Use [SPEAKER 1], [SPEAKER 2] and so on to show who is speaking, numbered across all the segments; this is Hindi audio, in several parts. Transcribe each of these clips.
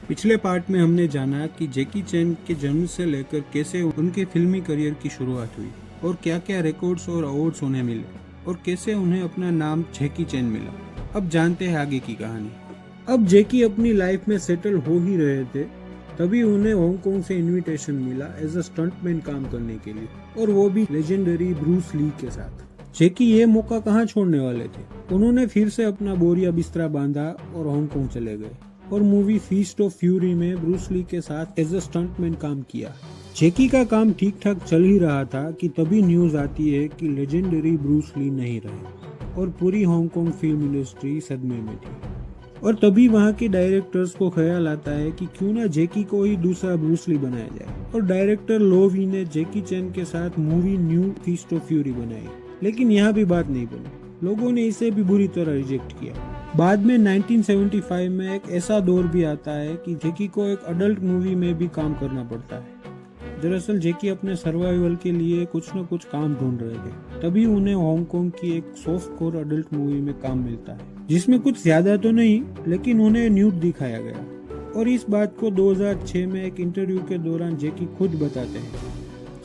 [SPEAKER 1] पिछले पार्ट में हमने जाना कि जैकी चैन के जन्म से लेकर कैसे उनके फिल्मी करियर की शुरुआत हुई और क्या क्या रिकॉर्ड्स और अवार्ड्स उन्हें मिले और कैसे उन्हें अपना नाम जैकी चैन मिला। अब जानते हैं आगे की कहानी। अब जैकी अपनी लाइफ में सेटल हो ही रहे थे, तभी उन्हें हांगकांग से इनविटेशन मिला एज अ स्टंटमैन काम करने के लिए, और वो भी लेजेंडरी ब्रूस ली के साथ। जैकी ये मौका कहाँ छोड़ने वाले थे। उन्होंने फिर से अपना बोरिया बिस्तरा बांधा और हांगकांग चले गए और मूवी फीस्ट ऑफ फ्यूरी में ब्रूस ली के साथ एज अ स्टंटमैन काम किया। जैकी का काम ठीक ठाक चल ही रहा था कि तभी न्यूज आती है कि लेजेंडरी ब्रूस ली नहीं रहे और पूरी हांगकांग फिल्म इंडस्ट्री सदमे में थी। और तभी वहाँ के डायरेक्टर्स को ख्याल आता है कि क्यों ना जैकी को ही दूसरा ब्रूस ली बनाया जाए, और डायरेक्टर लो वी ने जैकी चैन के साथ movie new feast of fury बनाई। लेकिन यहाँ भी बात नहीं बनी, लोगों ने इसे भी बुरी तरह रिजेक्ट किया। बाद में 1975 में एक ऐसा दौर भी आता है कि जैकी को एक अडल्ट मूवी में भी काम करना पड़ता है। दरअसल जैकी अपने सर्वाइवल के लिए कुछ न कुछ काम ढूंढ रहे थे, तभी उन्हें हांगकांग की एक सॉफ्ट कोर अडल्ट मूवी में काम मिलता है, जिसमें कुछ ज्यादा तो नहीं लेकिन उन्हें न्यूड दिखाया गया। और इस बात को 2006 में एक इंटरव्यू के दौरान जैकी खुद बताते हैं।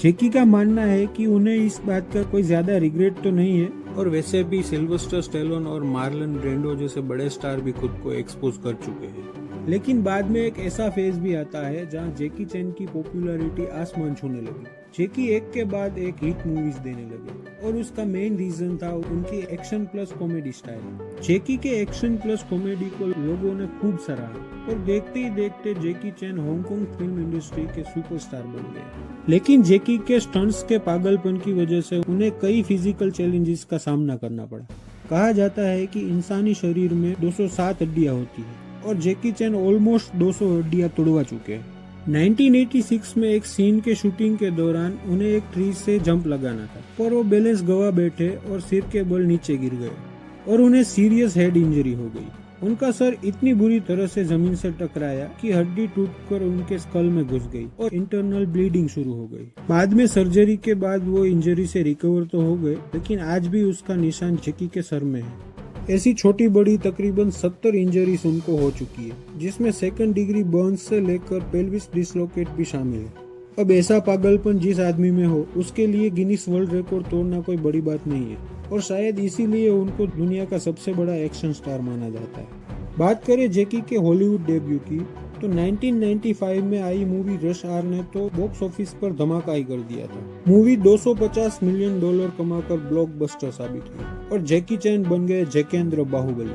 [SPEAKER 1] जैकी का मानना है कि उन्हें इस बात का कोई ज्यादा रिग्रेट तो नहीं है, और वैसे भी सिल्वेस्टर स्टेलोन और मार्लन ब्रेंडो जैसे बड़े स्टार भी खुद को एक्सपोज कर चुके हैं। लेकिन बाद में एक ऐसा फेज भी आता है जहां जैकी चैन की पॉपुलैरिटी आसमान छूने लगी। जैकी एक के बाद एक हिट मूवीज देने लगे, और उसका मेन रीजन था उनकी एक्शन प्लस कॉमेडी स्टाइल। जैकी के एक्शन प्लस कॉमेडी को लोगों ने खूब सराहा, और देखते ही देखते जैकी चैन हांगकांग फिल्म इंडस्ट्री के सुपरस्टार बन गए। लेकिन जैकी के स्टंट्स के पागलपन की वजह से उन्हें कई फिजिकल चैलेंजेस का सामना करना पड़ा। कहा जाता है कि इंसानी शरीर में 207 हड्डियां होती है, और जैकी चैन ऑलमोस्ट 200 हड्डियां तोड़वा चुके हैं। 1986 में एक सीन के शूटिंग के दौरान उन्हें एक ट्री से जंप लगाना था, पर वो बैलेंस गवा बैठे और सिर के बल नीचे गिर गए और उन्हें सीरियस हेड इंजरी हो गई। उनका सर इतनी बुरी तरह से जमीन से टकराया कि हड्डी टूटकर उनके स्कल में घुस गई और इंटरनल ब्लीडिंग शुरू हो गई। बाद में सर्जरी के बाद वो इंजरी से रिकवर तो हो गए, लेकिन आज भी उसका निशान जैकी के सर में है। ऐसी छोटी बड़ी तकरीबन 70 इंजरीज उनको हो चुकी है, जिसमें सेकंड डिग्री बर्न्स से लेकर पेल्विस डिसलोकेट भी शामिल है। अब ऐसा पागलपन जिस आदमी में हो, उसके लिए गिनीज वर्ल्ड रिकॉर्ड तोड़ना कोई बड़ी बात नहीं है, और शायद इसीलिए उनको दुनिया का सबसे बड़ा एक्शन स्टार माना जाता है। बात करें जैकी के हॉलीवुड डेब्यू की, तो 1995 में आई मूवी रश आर ने तो बॉक्स ऑफिस पर धमाका ही कर दिया था। मूवी $250 मिलियन कमाकर ब्लॉकबस्टर साबित हुई, और जैकी चैन बन गए जैकेंद्र बाहुबली।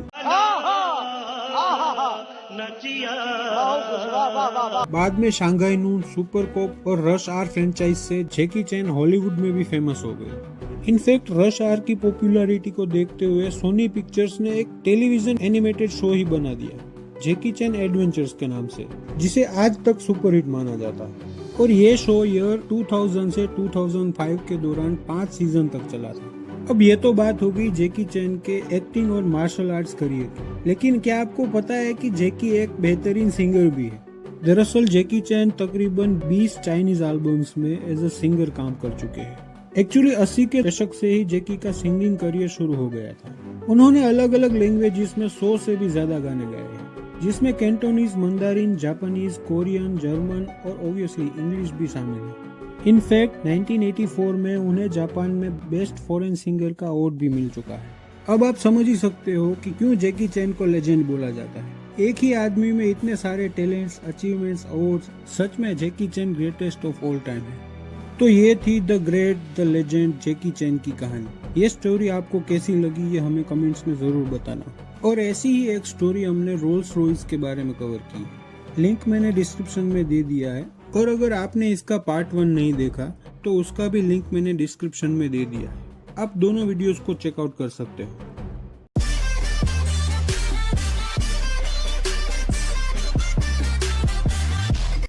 [SPEAKER 1] बाद में शांघाई नून, सुपर कॉप और रश आर फ्रेंचाइज से जैकी चैन हॉलीवुड में भी फेमस हो गए। इनफैक्ट रश आर की पॉपुलैरिटी को देखते हुए सोनी पिक्चर्स ने एक टेलीविजन एनिमेटेड शो ही बना दिया, जैकी चैन एडवेंचर्स के नाम से, जिसे आज तक सुपरहिट माना जाता है। और ये शो ईयर 2000 से 2005 के दौरान 5 सीजन तक चला था। अब ये तो बात हो गई जैकी चैन के एक्टिंग और मार्शल आर्ट्स करियर की, लेकिन क्या आपको पता है कि जैकी एक बेहतरीन सिंगर भी है। दरअसल जैकी चैन तकरीबन 20 चाइनीज एल्बम्स में एज अ सिंगर काम कर चुके हैं। एक्चुअली 80 के दशक से ही जैकी का सिंगिंग करियर शुरू हो गया था। उन्होंने अलग अलग लैंग्वेजेस में 100 से भी ज्यादा गाने गाए हैं, जिसमें Cantonese, Mandarin, Japanese, Korean, German और ऑब्वियसली इंग्लिश भी शामिल है। इनफैक्ट 1984 में उन्हें जापान में बेस्ट फॉरेन सिंगर का अवार्ड भी मिल चुका है। अब आप समझ ही सकते हो कि क्यों जैकी चैन को लेजेंड बोला जाता है। एक ही आदमी में इतने सारे टैलेंट्स, अचीवमेंट्स, अवार्ड्स, सच में जैकी चैन ग्रेटेस्ट ऑफ ऑल टाइम है। तो ये थी द ग्रेट, द लेजेंड जैकी चैन की कहानी। ये स्टोरी आपको कैसी लगी ये हमें कमेंट्स में जरूर बताना। और ऐसी ही एक स्टोरी हमने रोल्स रॉयस के बारे में कवर की, लिंक मैंने डिस्क्रिप्शन में दे दिया है। और अगर आपने इसका पार्ट 1 नहीं देखा तो उसका भी लिंक मैंने डिस्क्रिप्शन में दे दिया है, आप दोनों वीडियोस को चेकआउट कर सकते हो।